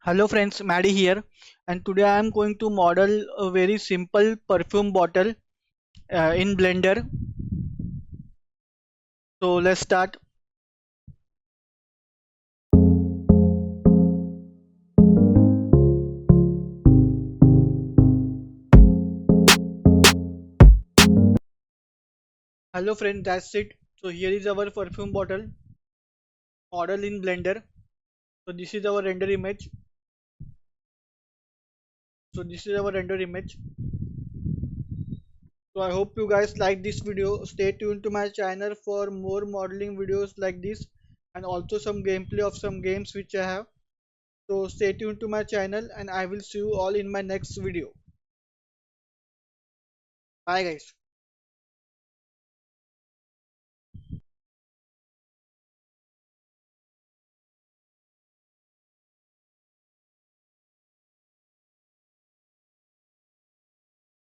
Hello friends, Maddie here, and today I am going to model a very simple perfume bottle in Blender. So let's start. Hello friend, that's it. So here is our perfume bottle model in Blender. So this is our render image. So this is our render image. So I hope you guys like this video. Stay tuned to my channel for more modeling videos like this, and also some gameplay of some games which I have. So stay tuned to my channel, and I will see you all in my next video. Bye guys.